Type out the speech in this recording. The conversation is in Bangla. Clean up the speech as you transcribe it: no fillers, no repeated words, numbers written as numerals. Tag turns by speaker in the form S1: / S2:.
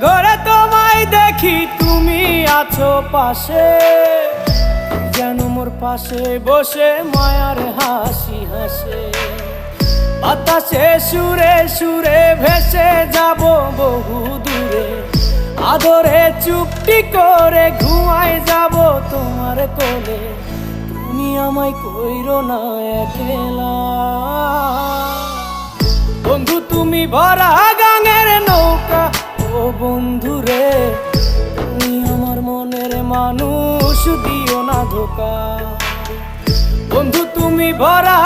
S1: ঘরে তোমায় দেখি তুমি আছো পাশে, যেন মোর পাশে বসে মায়ার হাসি হাসে। বাতাসে সুরে সুরে ভেসে যাব বহু দূরে, আদরে চুপটি করে ঘুমায় যাব তোমার কোলে। তুমি আমায় কইরো না একলা বন্ধু, তুমি ভরা গাঙের নৌকা। ও বন্ধু রে, তুমি আমার মনের মানুষ, দিও না ধোকা। বন্ধু তুমি ভরা